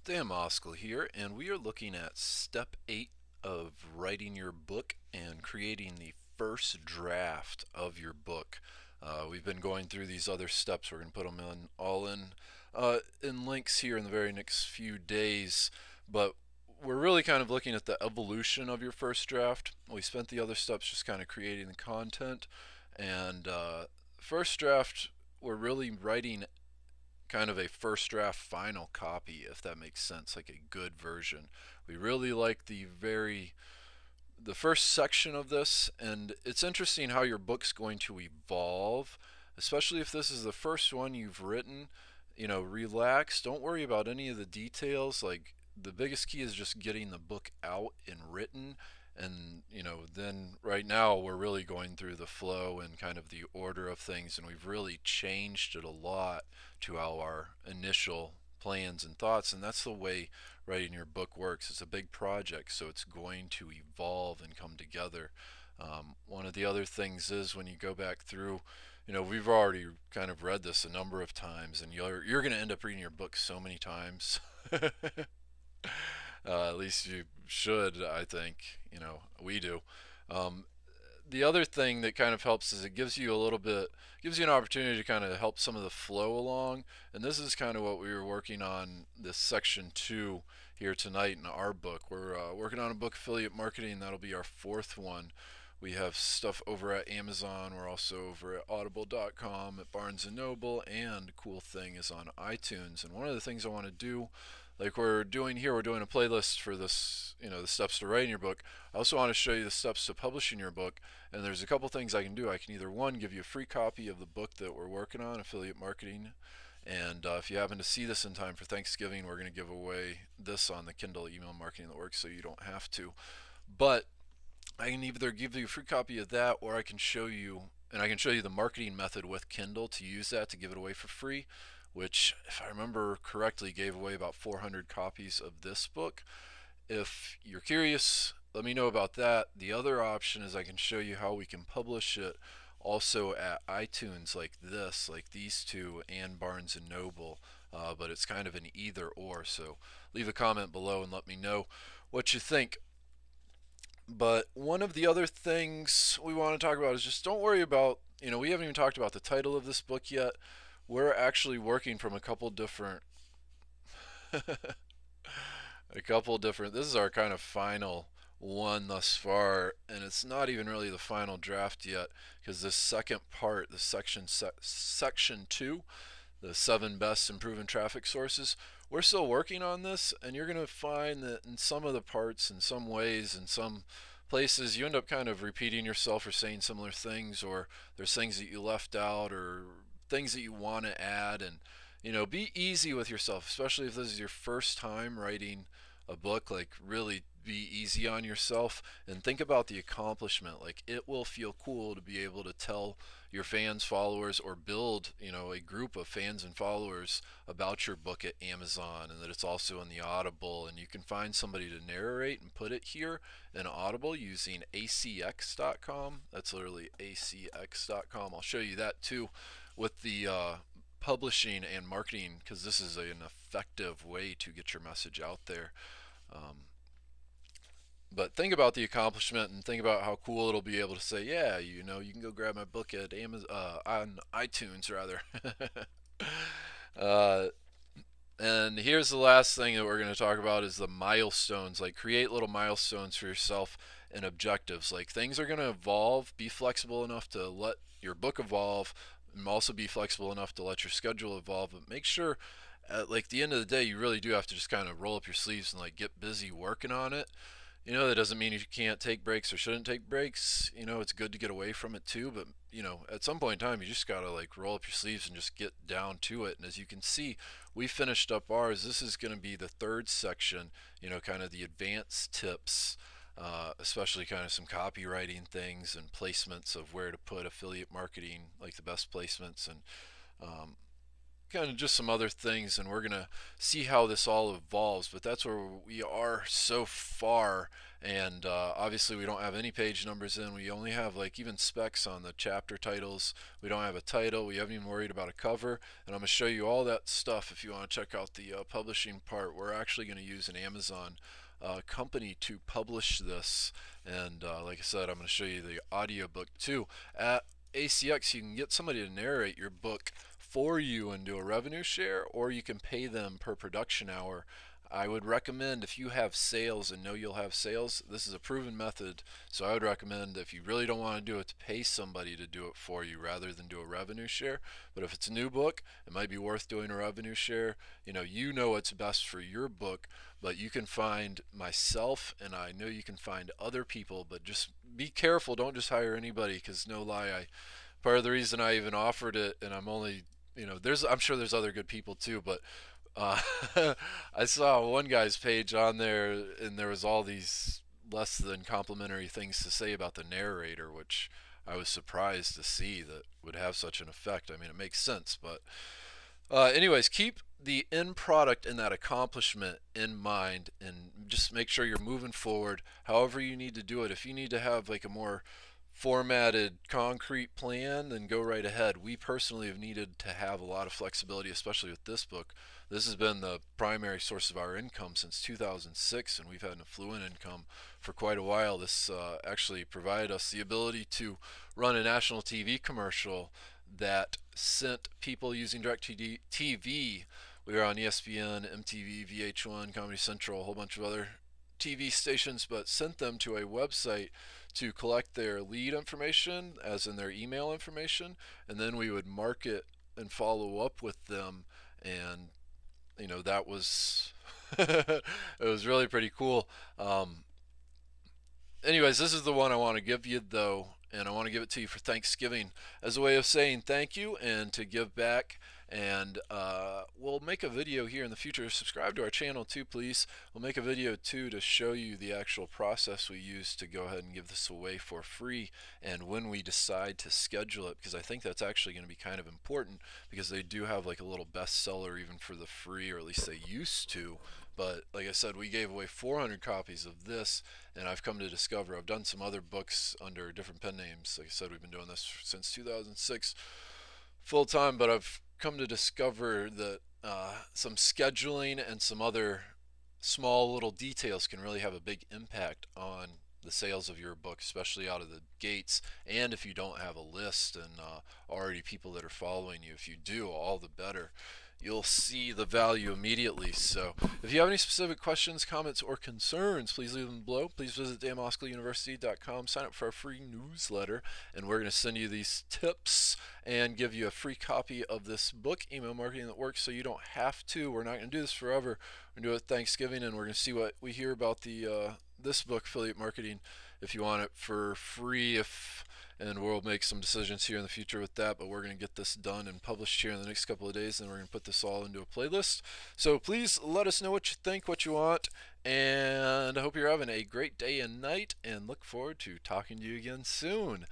Dan Moskal here, and we are looking at step 8 of writing your book and creating the first draft of your book. We've been going through these other steps. We're going to put them in links here in the very next few days, but we're really kind of looking at the evolution of your first draft. We spent the other steps just kind of creating the content, and first draft, we're really writing kind of a first draft final copy, if that makes sense, like a good version. We really like the first section of this, and it's interesting how your book's going to evolve, especially if this is the first one you've written. Relax, don't worry about any of the details. Like, the biggest key is just getting the book out and written. And then right now we're really going through the flow and kind of the order of things, and we've really changed it a lot to our initial plans and thoughts. And that's the way writing your book works. It's a big project, so it's going to evolve and come together. One of the other things is when you go back through, we've already kind of read this a number of times, and you're going to end up reading your book so many times. At least you should, I think. We do. Um, the other thing that kind of helps is it gives you an opportunity to kind of help some of the flow along. And this is kind of what we were working on this section 2 here tonight in our book. We're working on a book, affiliate marketing. That'll be our fourth one. We have stuff over at Amazon. We're also over at audible.com, at Barnes and Noble, and cool thing is on iTunes. And one of the things I want to do, like we're doing here, we're doing a playlist for this, the steps to writing your book. I also want to show you the steps to publishing your book. And there's a couple things I can do. I can either, one, give you a free copy of the book that we're working on, affiliate marketing. And if you happen to see this in time for Thanksgiving, we're going to give away this on the Kindle email marketing that works, so you don't have to. But I can either give you a free copy of that, or I can show you, and I can show you the marketing method with Kindle to use that to give it away for free, which, if I remember correctly, gave away about 400 copies of this book. If you're curious, let me know about that. The other option is I can show you how we can publish it also at iTunes, like this, like these two, and Barnes and Noble. But it's kind of an either or. So leave a comment below and let me know what you think. But one of the other things we want to talk about is just don't worry about, we haven't even talked about the title of this book yet. We're actually working from this is our kind of final one thus far, and it's not even really the final draft yet, because this second part, the section 2, the 7 best and proven traffic sources, we're still working on this. And you're going to find that in some of the parts, in some ways, in some places, you end up kind of repeating yourself or saying similar things, or there's things that you left out, or things that you want to add. And be easy with yourself, especially if this is your first time writing a book. Like, really be easy on yourself and think about the accomplishment. Like, it will feel cool to be able to tell your fans, followers, or build, a group of fans and followers about your book at Amazon, and that it's also in the Audible, and you can find somebody to narrate and put it here in Audible using acx.com. That's literally acx.com. I'll show you that too with the publishing and marketing, because this is an effective way to get your message out there. Um, but think about the accomplishment and think about how cool it'll be able to say, yeah, you can go grab my book at Amazon, on iTunes rather. uh, and here's the last thing that we're going to talk about is the milestones. Like, create little milestones for yourself and objectives. Like, things are going to evolve. Be flexible enough to let your book evolve, and also be flexible enough to let your schedule evolve. But make sure at like the end of the day, you really do have to just kind of roll up your sleeves and like get busy working on it. That doesn't mean you can't take breaks or shouldn't take breaks. It's good to get away from it too, but at some point in time, you just gotta like roll up your sleeves and just get down to it. And as you can see, we finished up ours. This is going to be the third section, kind of the advanced tips, especially kind of some copywriting things and placements of where to put affiliate marketing, like the best placements, and um, kind of just some other things, and we're gonna see how this all evolves. But that's where we are so far, and obviously we don't have any page numbers in. We only have like even specs on the chapter titles. We don't have a title. We haven't even worried about a cover, and I'm gonna show you all that stuff if you want to check out the publishing part. We're actually gonna use an Amazon company to publish this, and like I said, I'm going to show you the audiobook too. At ACX, you can get somebody to narrate your book for you and do a revenue share, or you can pay them per production hour. I would recommend, if you have sales and know you'll have sales, this is a proven method, so I would recommend, if you really don't want to do it, to pay somebody to do it for you rather than do a revenue share. But if it's a new book, it might be worth doing a revenue share. You know what's best for your book, but you can find myself, and I know you can find other people, but just be careful. Don't just hire anybody, because no lie, part of the reason I even offered it, and I'm sure there's other good people too, but uh, I saw one guy's page on there, and there was all these less than complimentary things to say about the narrator, which I was surprised to see that would have such an effect. I mean, it makes sense, but anyways, keep the end product and that accomplishment in mind, and just make sure you're moving forward however you need to do it. If you need to have like a more formatted, concrete plan, then go right ahead. We personally have needed to have a lot of flexibility, especially with this book. This has been the primary source of our income since 2006, and we've had an affluent income for quite a while. This actually provided us the ability to run a national TV commercial that sent people using DirecTV. We were on ESPN, MTV, VH1, Comedy Central, a whole bunch of other TV stations, but sent them to a website to collect their lead information, as in their email information, and then we would market and follow up with them. And that was it was really pretty cool. Anyways, this is the one I want to give you though, and I want to give it to you for Thanksgiving as a way of saying thank you and to give back. And we'll make a video here in the future. Subscribe to our channel too, please. We'll make a video too to show you the actual process we use to go ahead and give this away for free, and when we decide to schedule it, because I think that's actually going to be kind of important, because they do have like a little bestseller even for the free, or at least they used to. But like I said, we gave away 400 copies of this, and I've come to discover, I've done some other books under different pen names. Like I said, we've been doing this since 2006 full time, but I've come to discover that some scheduling and some other small little details can really have a big impact on the sales of your book, especially out of the gates. And if you don't have a list and already people that are following you, if you do, all the better. You'll see the value immediately. So if you have any specific questions, comments, or concerns, please leave them below. Please visit damoscaluniversity.com, sign up for our free newsletter, and we're going to send you these tips and give you a free copy of this book, Email Marketing That Works, so you don't have to. We're not going to do this forever. We're going to do it at Thanksgiving, and we're going to see what we hear about the this book, Affiliate Marketing, if you want it for free, and we'll make some decisions here in the future with that, but we're going to get this done and published here in the next couple of days, and we're going to put this all into a playlist. So please let us know what you think, what you want, and I hope you're having a great day and night, and look forward to talking to you again soon.